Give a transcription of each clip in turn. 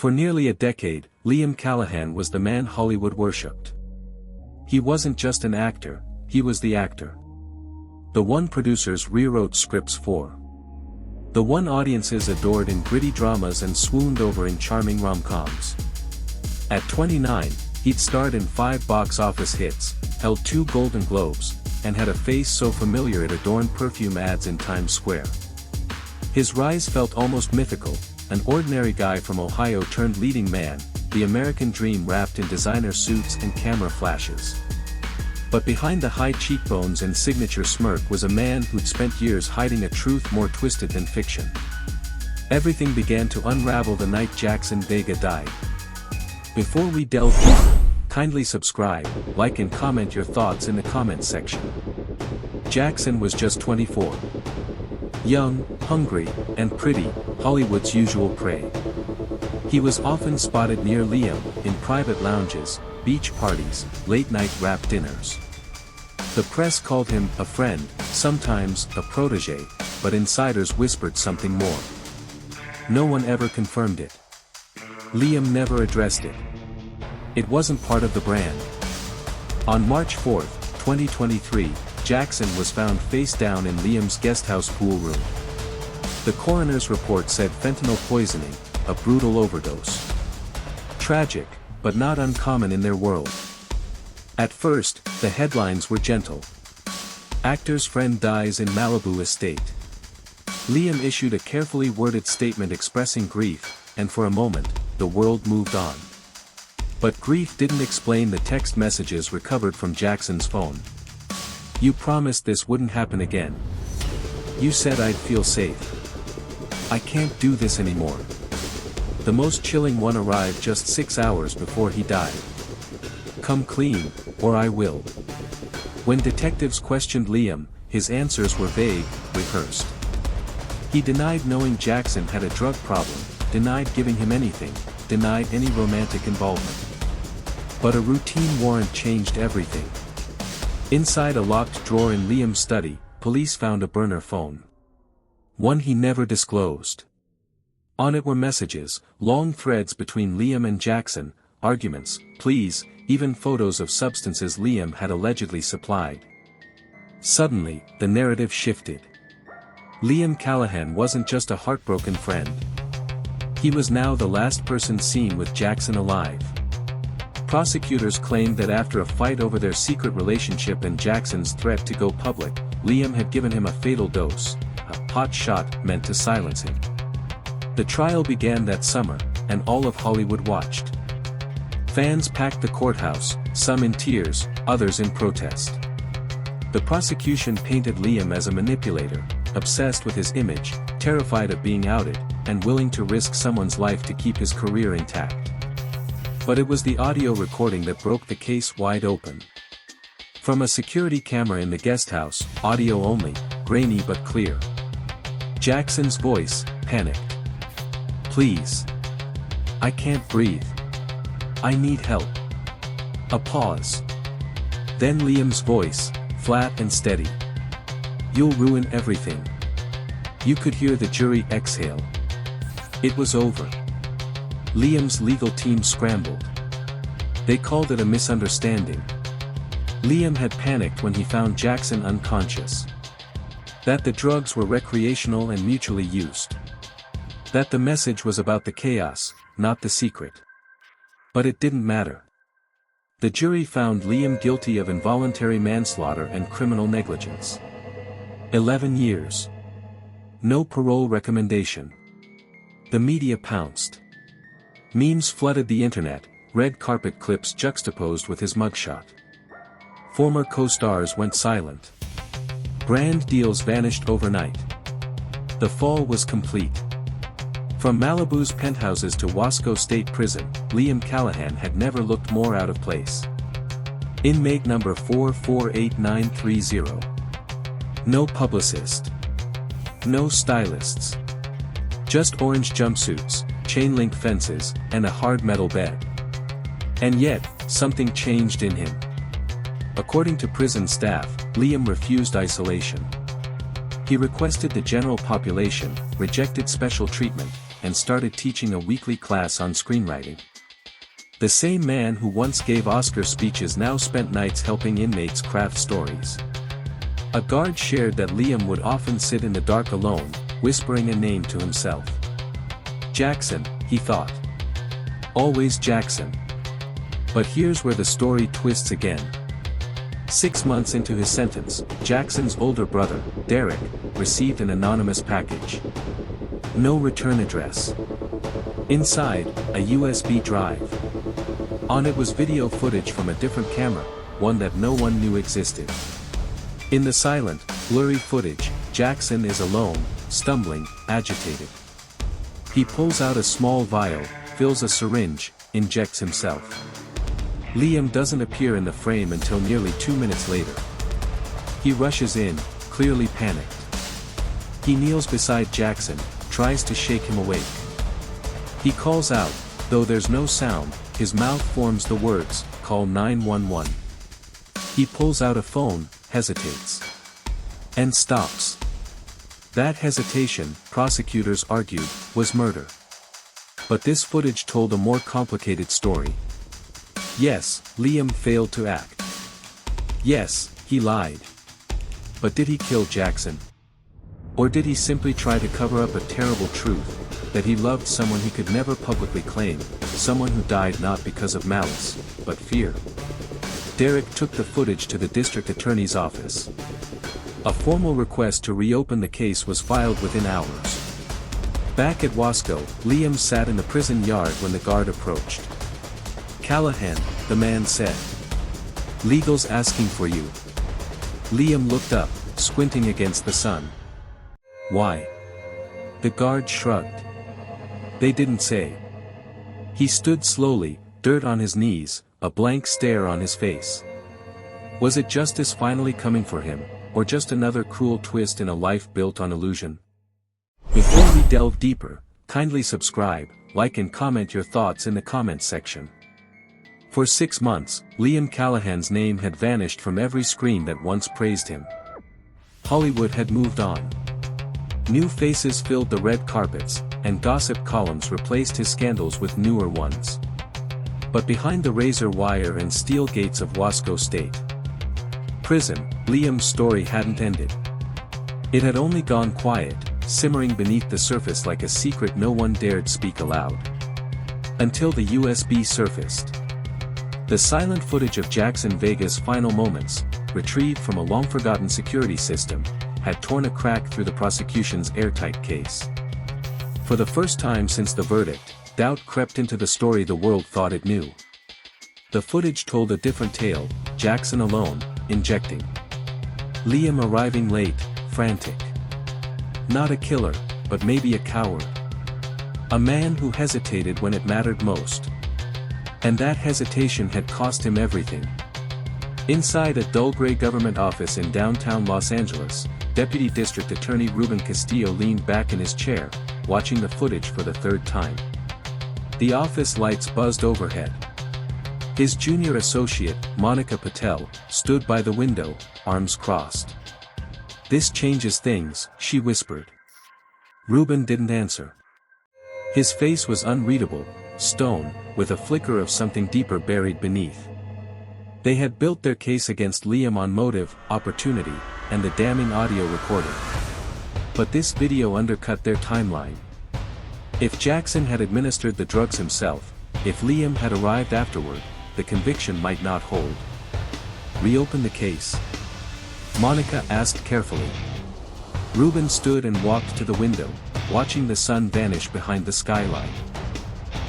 For nearly a decade, Liam Callahan was the man Hollywood worshipped. He wasn't just an actor, he was the actor. The one producers rewrote scripts for. The one audiences adored in gritty dramas and swooned over in charming rom-coms. At 29, he'd starred in 5 box office hits, held 2 Golden Globes, and had a face so familiar it adorned perfume ads in Times Square. His rise felt almost mythical, an ordinary guy from Ohio turned leading man, the American dream wrapped in designer suits and camera flashes. But behind the high cheekbones and signature smirk was a man who'd spent years hiding a truth more twisted than fiction. Everything began to unravel the night Jackson Vega died. Before we delve deeper, kindly subscribe, like and comment your thoughts in the comments section. Jackson was just 24. Young, hungry, and pretty, Hollywood's usual prey. He was often spotted near Liam, in private lounges, beach parties, late-night rap dinners. The press called him a friend, sometimes a protege, but insiders whispered something more. No one ever confirmed it. Liam never addressed it. It wasn't part of the brand. On March 4, 2023, Jackson was found face down in Liam's guesthouse pool room. The coroner's report said fentanyl poisoning, a brutal overdose. Tragic, but not uncommon in their world. At first, the headlines were gentle. Actor's friend dies in Malibu estate. Liam issued a carefully worded statement expressing grief, and for a moment, the world moved on. But grief didn't explain the text messages recovered from Jackson's phone. You promised this wouldn't happen again. You said I'd feel safe. I can't do this anymore. The most chilling one arrived just 6 hours before he died. Come clean, or I will. When detectives questioned Liam, his answers were vague, rehearsed. He denied knowing Jackson had a drug problem, denied giving him anything, denied any romantic involvement. But a routine warrant changed everything. Inside a locked drawer in Liam's study, police found a burner phone. One he never disclosed. On it were messages, long threads between Liam and Jackson, arguments, pleas, even photos of substances Liam had allegedly supplied. Suddenly, the narrative shifted. Liam Callahan wasn't just a heartbroken friend. He was now the last person seen with Jackson alive. Prosecutors claimed that after a fight over their secret relationship and Jackson's threat to go public, Liam had given him a fatal dose, a hot shot meant to silence him. The trial began that summer, and all of Hollywood watched. Fans packed the courthouse, some in tears, others in protest. The prosecution painted Liam as a manipulator, obsessed with his image, terrified of being outed, and willing to risk someone's life to keep his career intact. But it was the audio recording that broke the case wide open. From a security camera in the guesthouse, audio only, grainy but clear. Jackson's voice, panicked. Please. I can't breathe. I need help. A pause. Then Liam's voice, flat and steady. You'll ruin everything. You could hear the jury exhale. It was over. Liam's legal team scrambled. They called it a misunderstanding. Liam had panicked when he found Jackson unconscious. That the drugs were recreational and mutually used. That the message was about the chaos, not the secret. But it didn't matter. The jury found Liam guilty of involuntary manslaughter and criminal negligence. 11 years. No parole recommendation. The media pounced. Memes flooded the internet, red carpet clips juxtaposed with his mugshot. Former co-stars went silent. Brand deals vanished overnight. The fall was complete. From Malibu's penthouses to Wasco State Prison, Liam Callahan had never looked more out of place. Inmate number 448930. No publicist. No stylists. Just orange jumpsuits, chain-link fences, and a hard metal bed. And yet, something changed in him. According to prison staff, Liam refused isolation. He requested the general population, rejected special treatment, and started teaching a weekly class on screenwriting. The same man who once gave Oscar speeches now spent nights helping inmates craft stories. A guard shared that Liam would often sit in the dark alone, whispering a name to himself. Jackson, he thought. Always Jackson. But here's where the story twists again. 6 months into his sentence, Jackson's older brother, Derek, received an anonymous package. No return address. Inside, a USB drive. On it was video footage from a different camera, one that no one knew existed. In the silent, blurry footage, Jackson is alone, stumbling, agitated. He pulls out a small vial, fills a syringe, injects himself. Liam doesn't appear in the frame until nearly 2 minutes later. He rushes in, clearly panicked. He kneels beside Jackson, tries to shake him awake. He calls out, though there's no sound, his mouth forms the words, "Call 911." He pulls out a phone, hesitates. And stops. That hesitation, prosecutors argued, was murder. But this footage told a more complicated story. Yes, Liam failed to act. Yes, he lied. But did he kill Jackson? Or did he simply try to cover up a terrible truth, that he loved someone he could never publicly claim, someone who died not because of malice, but fear? Derek took the footage to the district attorney's office. A formal request to reopen the case was filed within hours. Back at Wasco, Liam sat in the prison yard when the guard approached. "Callahan," the man said. "Legal's asking for you." Liam looked up, squinting against the sun. "Why?" The guard shrugged. "They didn't say." He stood slowly, dirt on his knees, a blank stare on his face. Was it justice finally coming for him, or just another cruel twist in a life built on illusion? Before we delve deeper, kindly subscribe, like and comment your thoughts in the comments section. For 6 months, Liam Callahan's name had vanished from every screen that once praised him. Hollywood had moved on. New faces filled the red carpets, and gossip columns replaced his scandals with newer ones. But behind the razor wire and steel gates of Wasco State Prison, Liam's story hadn't ended. It had only gone quiet, simmering beneath the surface like a secret no one dared speak aloud. Until the USB surfaced. The silent footage of Jackson Vega's final moments, retrieved from a long-forgotten security system, had torn a crack through the prosecution's airtight case. For the first time since the verdict, doubt crept into the story the world thought it knew. The footage told a different tale, Jackson alone, injecting. Liam arriving late, frantic. Not a killer, but maybe a coward. A man who hesitated when it mattered most. And that hesitation had cost him everything. Inside a dull gray government office in downtown Los Angeles, Deputy District Attorney Ruben Castillo leaned back in his chair, watching the footage for the 3rd time. The office lights buzzed overhead. His junior associate, Monica Patel, stood by the window, arms crossed. "This changes things," she whispered. Ruben didn't answer. His face was unreadable, stone, with a flicker of something deeper buried beneath. They had built their case against Liam on motive, opportunity, and the damning audio recording. But this video undercut their timeline. If Jackson had administered the drugs himself, if Liam had arrived afterward, the conviction might not hold. "Reopen the case?" Monica asked carefully. Ruben stood and walked to the window, watching the sun vanish behind the skyline.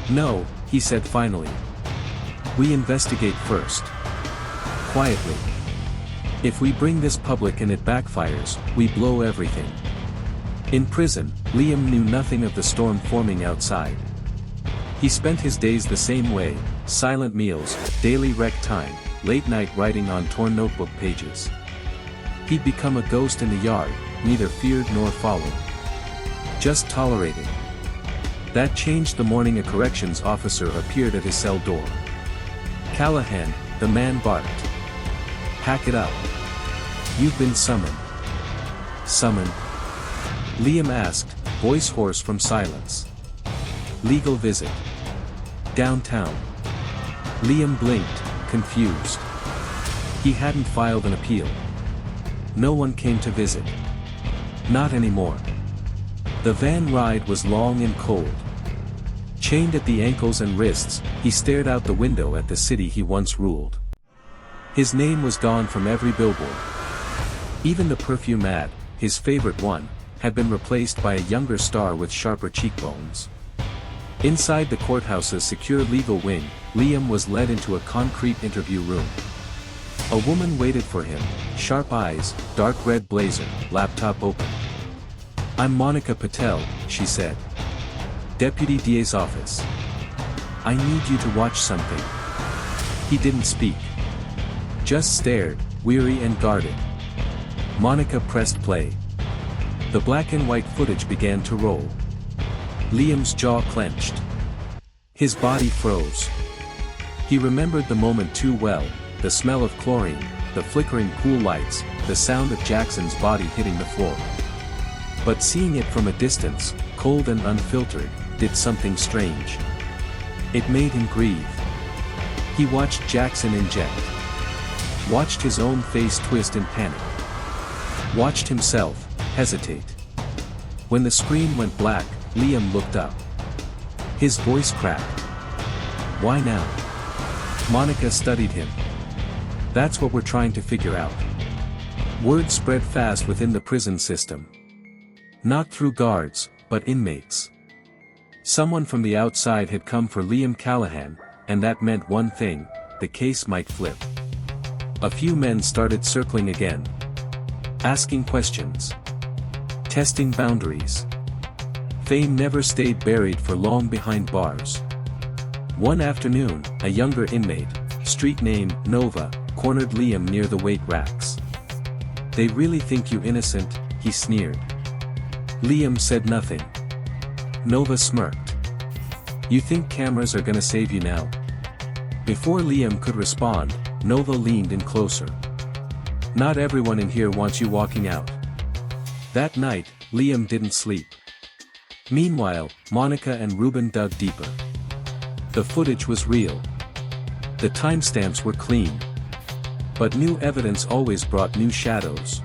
"No," he said finally. "We investigate first. Quietly. If we bring this public and it backfires, we blow everything." In prison, Liam knew nothing of the storm forming outside. He spent his days the same way, silent meals, daily rec time, late night writing on torn notebook pages. He'd become a ghost in the yard, neither feared nor followed. Just tolerated. That changed the morning a corrections officer appeared at his cell door. "Callahan," the man barked. "Pack it up. You've been summoned." "Summoned?" Liam asked, voice hoarse from silence. Legal visit. Downtown. Liam blinked, confused. He hadn't filed an appeal. No one came to visit. Not anymore. The van ride was long and cold. Chained at the ankles and wrists, he stared out the window at the city he once ruled. His name was gone from every billboard. Even the perfume ad, his favorite one, had been replaced by a younger star with sharper cheekbones. Inside the courthouse's secure legal wing, Liam was led into a concrete interview room. A woman waited for him, sharp eyes, dark red blazer, laptop open. "I'm Monica Patel," she said. "Deputy DA's office. I need you to watch something." He didn't speak. Just stared, weary and guarded. Monica pressed play. The black and white footage began to roll. Liam's jaw clenched. His body froze. He remembered the moment too well, the smell of chlorine, the flickering pool lights, the sound of Jackson's body hitting the floor. But seeing it from a distance, cold and unfiltered, did something strange. It made him grieve. He watched Jackson inject. Watched his own face twist in panic. Watched himself hesitate. When the screen went black, Liam looked up. His voice cracked. "Why now?" Monica studied him. "That's what we're trying to figure out." Word spread fast within the prison system. Not through guards, but inmates. Someone from the outside had come for Liam Callahan, and that meant one thing: the case might flip. A few men started circling again. Asking questions. Testing boundaries. Fame never stayed buried for long behind bars. One afternoon, a younger inmate, street name Nova, cornered Liam near the weight racks. "They really think you innocent," he sneered. Liam said nothing. Nova smirked. "You think cameras are gonna save you now?" Before Liam could respond, Nova leaned in closer. "Not everyone in here wants you walking out." That night, Liam didn't sleep. Meanwhile, Monica and Ruben dug deeper. The footage was real. The timestamps were clean. But new evidence always brought new shadows.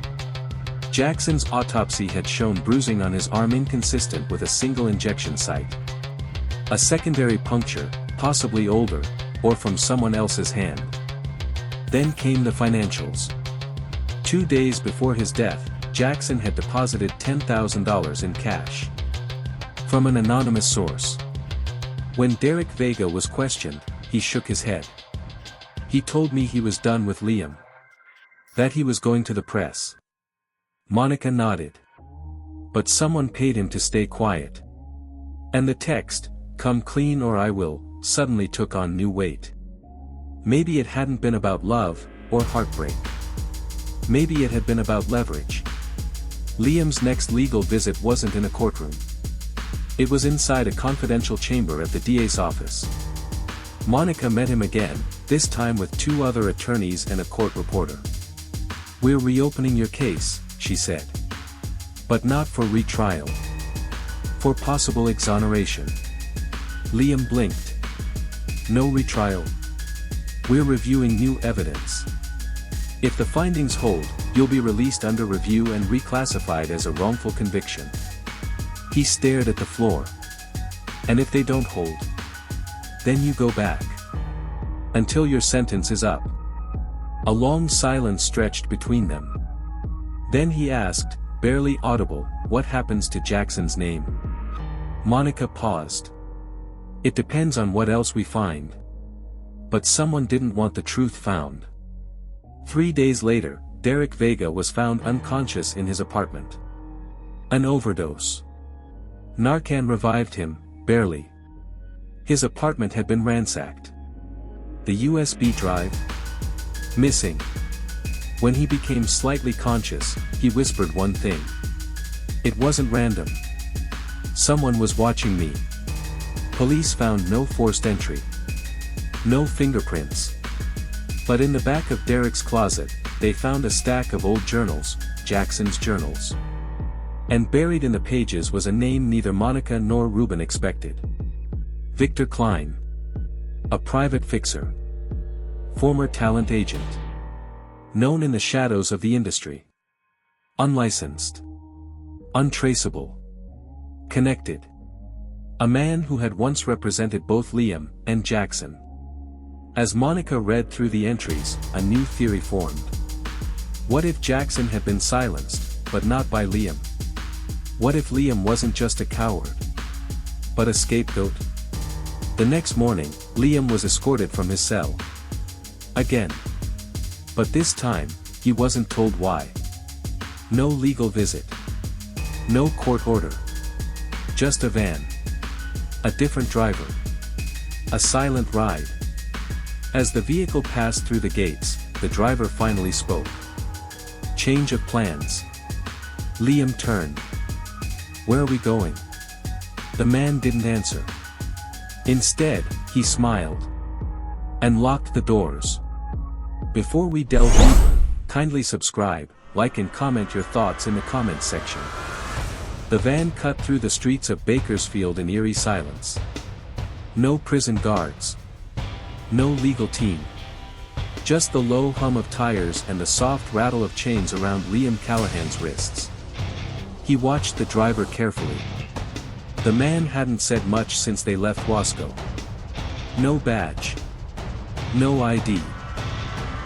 Jackson's autopsy had shown bruising on his arm inconsistent with a single injection site. A secondary puncture, possibly older, or from someone else's hand. Then came the financials. 2 days before his death, Jackson had deposited $10,000 in cash. From an anonymous source. When Derek Vega was questioned, he shook his head. "He told me he was done with Liam. That he was going to the press." Monica nodded. But someone paid him to stay quiet. And the text, "Come clean or I will," suddenly took on new weight. Maybe it hadn't been about love, or heartbreak. Maybe it had been about leverage. Liam's next legal visit wasn't in a courtroom. It was inside a confidential chamber at the DA's office. Monica met him again, this time with 2 other attorneys and a court reporter. "We're reopening your case," she said. "But not for retrial. For possible exoneration." Liam blinked. "No retrial. We're reviewing new evidence. If the findings hold, you'll be released under review and reclassified as a wrongful conviction." He stared at the floor. "And if they don't hold? Then you go back. Until your sentence is up." A long silence stretched between them. Then he asked, barely audible, "What happens to Jackson's name?" Monica paused. "It depends on what else we find." But someone didn't want the truth found. 3 days later, Derek Vega was found unconscious in his apartment. An overdose. Narcan revived him, barely. His apartment had been ransacked. The USB drive? Missing. When he became slightly conscious, he whispered one thing. "It wasn't random. Someone was watching me." Police found no forced entry. No fingerprints. But in the back of Derek's closet, they found a stack of old journals, Jackson's journals. And buried in the pages was a name neither Monica nor Ruben expected. Victor Kline. A private fixer. Former talent agent. Known in the shadows of the industry. Unlicensed. Untraceable. Connected. A man who had once represented both Liam and Jackson. As Monica read through the entries, a new theory formed. What if Jackson had been silenced, but not by Liam? What if Liam wasn't just a coward, but a scapegoat? The next morning, Liam was escorted from his cell. Again. But this time, he wasn't told why. No legal visit. No court order. Just a van. A different driver. A silent ride. As the vehicle passed through the gates, the driver finally spoke. Change of plans. Liam turned. Where are we going? The man didn't answer. Instead, he smiled. And locked the doors. Before we delve deeper, kindly subscribe, like and comment your thoughts in the comments section. The van cut through the streets of Bakersfield in eerie silence. No prison guards. No legal team. Just the low hum of tires and the soft rattle of chains around Liam Callahan's wrists. He watched the driver carefully. The man hadn't said much since they left Wasco. No badge. No ID.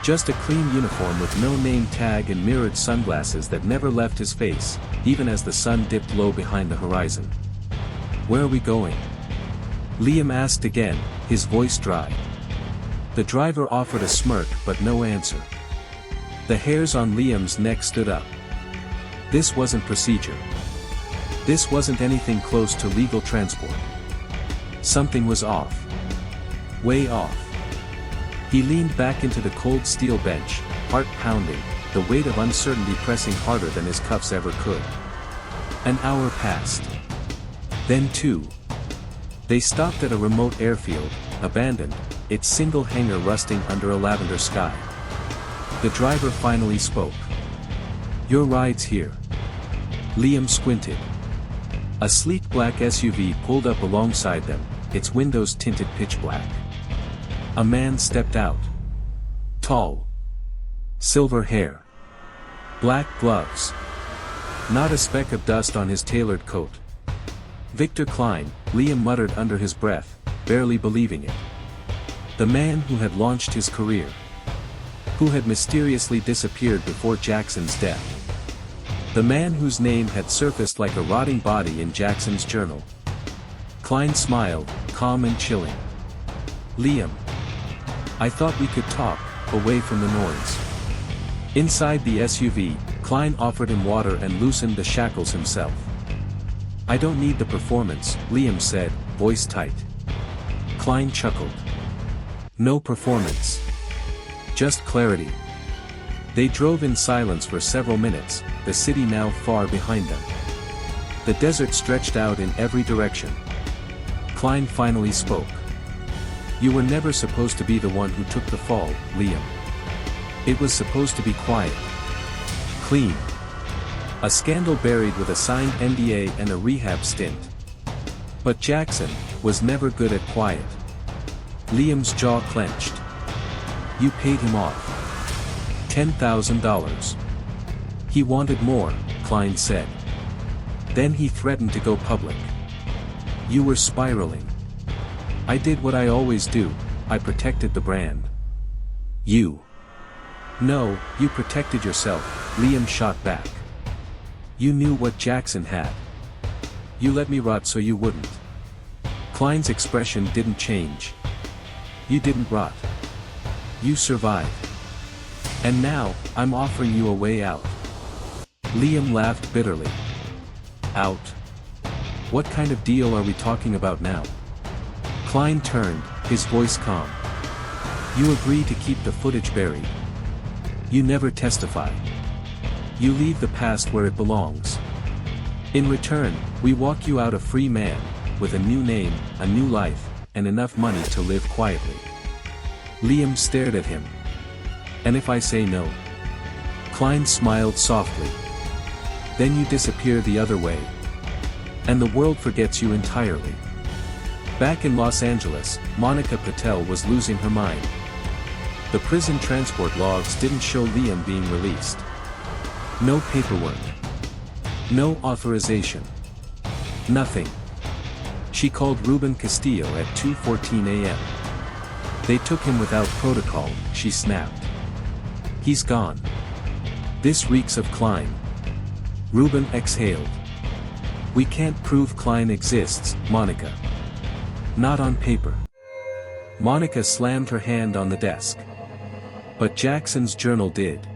Just a clean uniform with no name tag and mirrored sunglasses that never left his face, even as the sun dipped low behind the horizon. Where are we going? Liam asked again, his voice dry. The driver offered a smirk but no answer. The hairs on Liam's neck stood up. This wasn't procedure. This wasn't anything close to legal transport. Something was off. Way off. He leaned back into the cold steel bench, heart pounding, the weight of uncertainty pressing harder than his cuffs ever could. An hour passed. Then two. They stopped at a remote airfield, abandoned, its single hangar rusting under a lavender sky. The driver finally spoke. Your ride's here. Liam squinted. A sleek black SUV pulled up alongside them, its windows tinted pitch black. A man stepped out. Tall. Silver hair. Black gloves. Not a speck of dust on his tailored coat. Victor Kline, Liam muttered under his breath, barely believing it. The man who had launched his career. Who had mysteriously disappeared before Jackson's death. The man whose name had surfaced like a rotting body in Jackson's journal. Kline smiled, calm and chilling. Liam. I thought we could talk, away from the noise. Inside the SUV, Kline offered him water and loosened the shackles himself. I don't need the performance, Liam said, voice tight. Kline chuckled. No performance. Just clarity. They drove in silence for several minutes, the city now far behind them. The desert stretched out in every direction. Kline finally spoke. You were never supposed to be the one who took the fall, Liam. It was supposed to be quiet. Clean. A scandal buried with a signed NDA and a rehab stint. But Jackson was never good at quiet. Liam's jaw clenched. You paid him off. $10,000. He wanted more, Kline said. Then he threatened to go public. You were spiraling. I did what I always do, I protected the brand. You. No, you protected yourself, Liam shot back. You knew what Jackson had. You let me rot so you wouldn't. Kline's expression didn't change. You didn't rot. You survived. And now, I'm offering you a way out. Liam laughed bitterly. Out? What kind of deal are we talking about now? Kline turned, his voice calm. You agree to keep the footage buried. You never testify. You leave the past where it belongs. In return, we walk you out a free man, with a new name, a new life, and enough money to live quietly. Liam stared at him. And if I say no? Kline smiled softly. Then you disappear the other way. And the world forgets you entirely. Back in Los Angeles, Monica Patel was losing her mind. The prison transport logs didn't show Liam being released. No paperwork. No authorization. Nothing. She called Ruben Castillo at 2:14 a.m. They took him without protocol, she snapped. He's gone. This reeks of Kline. Ruben exhaled. We can't prove Kline exists, Monica. Not on paper. Monica slammed her hand on the desk. But Jackson's journal did.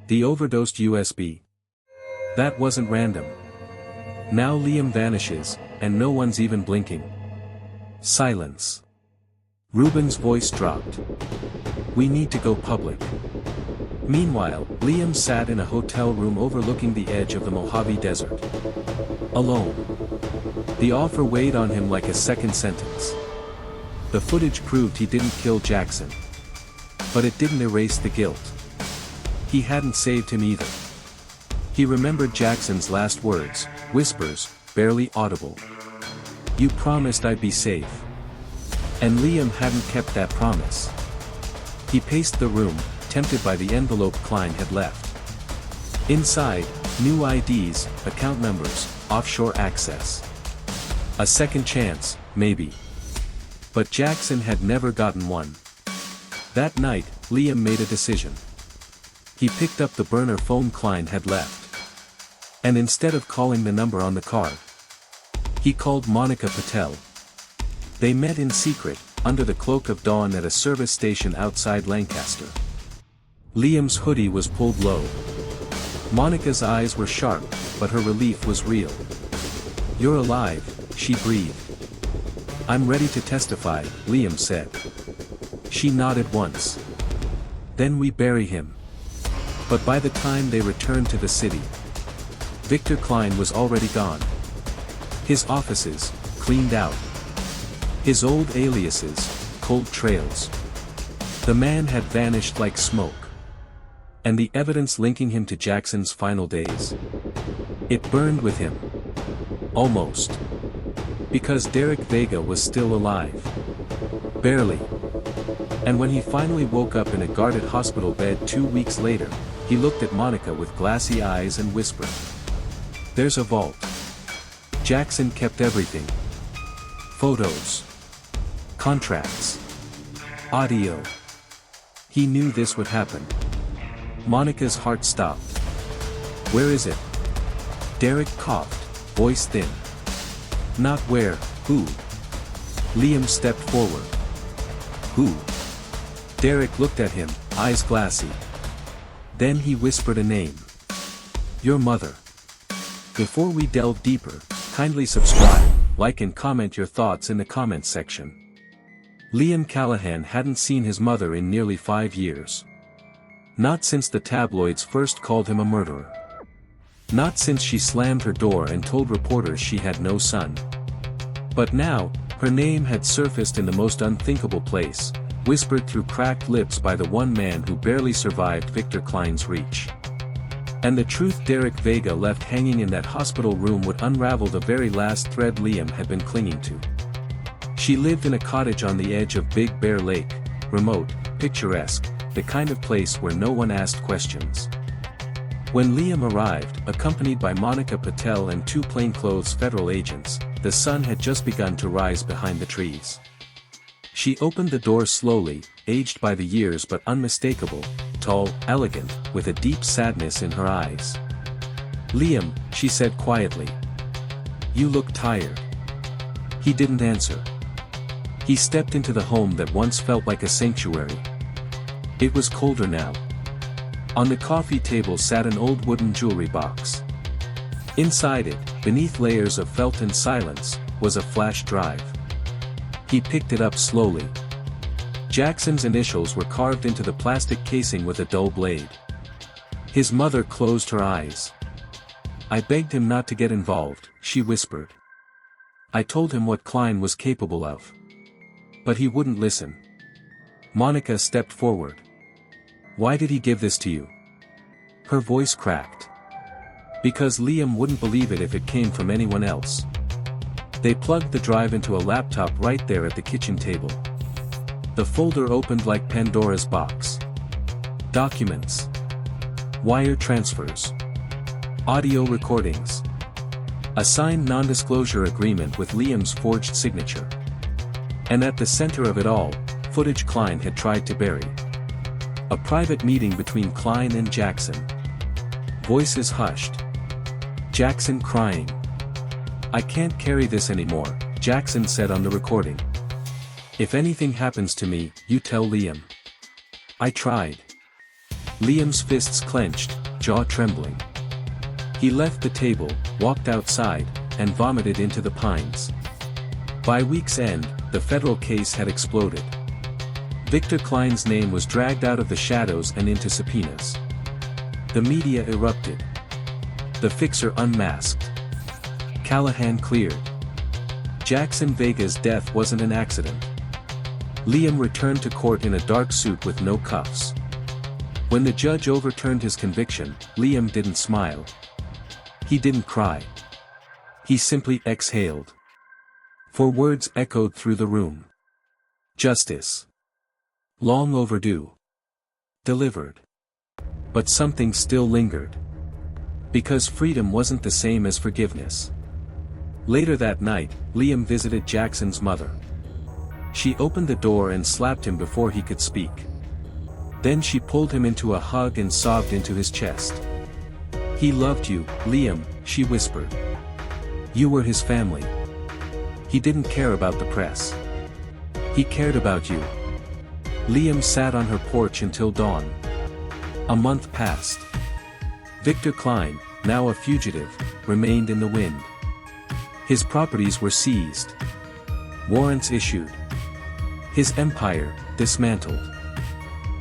The overdosed USB. That wasn't random. Now Liam vanishes, and no one's even blinking. Silence. Ruben's voice dropped. We need to go public. Meanwhile, Liam sat in a hotel room overlooking the edge of the Mojave Desert. Alone. The offer weighed on him like a second sentence. The footage proved he didn't kill Jackson. But it didn't erase the guilt. He hadn't saved him either. He remembered Jackson's last words, whispers, barely audible. You promised I'd be safe. And Liam hadn't kept that promise. He paced the room, tempted by the envelope Kline had left. Inside, new IDs, account numbers, offshore access. A second chance, maybe. But Jackson had never gotten one. That night, Liam made a decision. He picked up the burner phone Kline had left. And instead of calling the number on the card, he called Monica Patel. They met in secret, under the cloak of dawn at a service station outside Lancaster. Liam's hoodie was pulled low. Monica's eyes were sharp, but her relief was real. You're alive, she breathed. I'm ready to testify, Liam said. She nodded once. Then we bury him. But by the time they returned to the city, Victor Kline was already gone. His offices, cleaned out. His old aliases, cold trails. The man had vanished like smoke. And the evidence linking him to Jackson's final days. It burned with him. Almost. Because Derek Vega was still alive. Barely. And when he finally woke up in a guarded hospital bed 2 weeks later, he looked at Monica with glassy eyes and whispered. There's a vault. Jackson kept everything. Photos. Contracts. Audio. He knew this would happen. Monica's heart stopped. Where is it? Derek coughed, voice thin. Not where, who? Liam stepped forward. Who? Derek looked at him, eyes glassy. Then he whispered a name. Your mother. Before we delve deeper, kindly subscribe, like and comment your thoughts in the comments section. Liam Callahan hadn't seen his mother in nearly 5 years. Not since the tabloids first called him a murderer. Not since she slammed her door and told reporters she had no son. But now, her name had surfaced in the most unthinkable place, whispered through cracked lips by the one man who barely survived Victor Kline's reach. And the truth Derek Vega left hanging in that hospital room would unravel the very last thread Liam had been clinging to. She lived in a cottage on the edge of Big Bear Lake, remote, picturesque, the kind of place where no one asked questions. When Liam arrived, accompanied by Monica Patel and 2 plainclothes federal agents, the sun had just begun to rise behind the trees. She opened the door slowly, aged by the years but unmistakable, tall, elegant, with a deep sadness in her eyes. Liam, she said quietly. You look tired. He didn't answer. He stepped into the home that once felt like a sanctuary. It was colder now. On the coffee table sat an old wooden jewelry box. Inside it, beneath layers of felt and silence, was a flash drive. He picked it up slowly. Jackson's initials were carved into the plastic casing with a dull blade. His mother closed her eyes. I begged him not to get involved, she whispered. I told him what Kline was capable of. But he wouldn't listen. Monica stepped forward. Why did he give this to you? Her voice cracked. Because Liam wouldn't believe it if it came from anyone else. They plugged the drive into a laptop right there at the kitchen table. The folder opened like Pandora's box. Documents. Wire transfers. Audio recordings. A signed non-disclosure agreement with Liam's forged signature. And at the center of it all, footage Kline had tried to bury. A private meeting between Kline and Jackson. Voices hushed. Jackson crying. "I can't carry this anymore," Jackson said on the recording. "If anything happens to me, you tell Liam." "I tried." Liam's fists clenched, jaw trembling. He left the table, walked outside, and vomited into the pines. By week's end, the federal case had exploded. Victor Kline's name was dragged out of the shadows and into subpoenas. The media erupted. The fixer unmasked. Callahan cleared. Jackson Vega's death wasn't an accident. Liam returned to court in a dark suit with no cuffs. When the judge overturned his conviction, Liam didn't smile. He didn't cry. He simply exhaled. For words echoed through the room. Justice. Long overdue. Delivered. But something still lingered. Because freedom wasn't the same as forgiveness. Later that night, Liam visited Jackson's mother. She opened the door and slapped him before he could speak. Then she pulled him into a hug and sobbed into his chest. "He loved you, Liam," she whispered. "You were his family. He didn't care about the press. He cared about you." Liam sat on her porch until dawn. A month passed. Victor Kline, now a fugitive, remained in the wind. His properties were seized. Warrants issued. His empire, dismantled.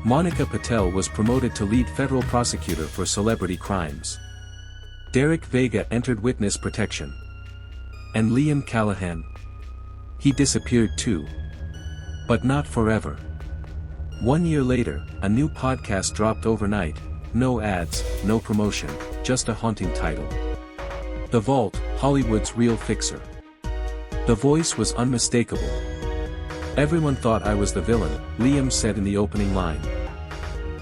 Monica Patel was promoted to lead federal prosecutor for celebrity crimes. Derek Vega entered witness protection. And Liam Callahan? He disappeared too. But not forever. 1 year later, a new podcast dropped overnight, no ads, no promotion, just a haunting title. The Vault, Hollywood's Real Fixer. The voice was unmistakable. "Everyone thought I was the villain," Liam said in the opening line.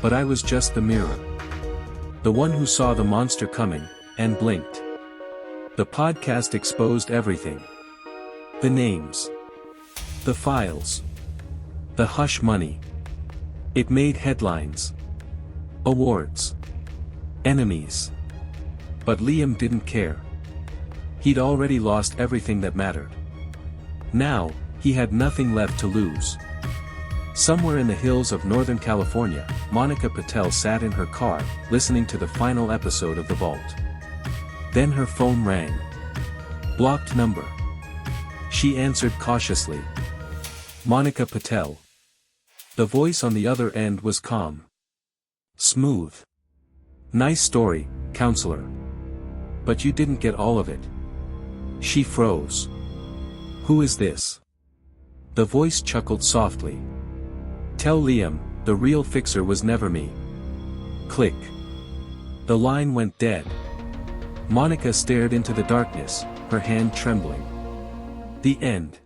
"But I was just the mirror. The one who saw the monster coming, and blinked." The podcast exposed everything. The names. The files. The hush money. It made headlines. Awards. Enemies. But Liam didn't care. He'd already lost everything that mattered. Now, he had nothing left to lose. Somewhere in the hills of Northern California, Monica Patel sat in her car, listening to the final episode of The Vault. Then her phone rang. Blocked number. She answered cautiously. Monica Patel. The voice on the other end was calm. Smooth. "Nice story, counselor. But you didn't get all of it." She froze. "Who is this?" The voice chuckled softly. "Tell Liam, the real fixer was never me." Click. The line went dead. Monica stared into the darkness, her hand trembling. The end.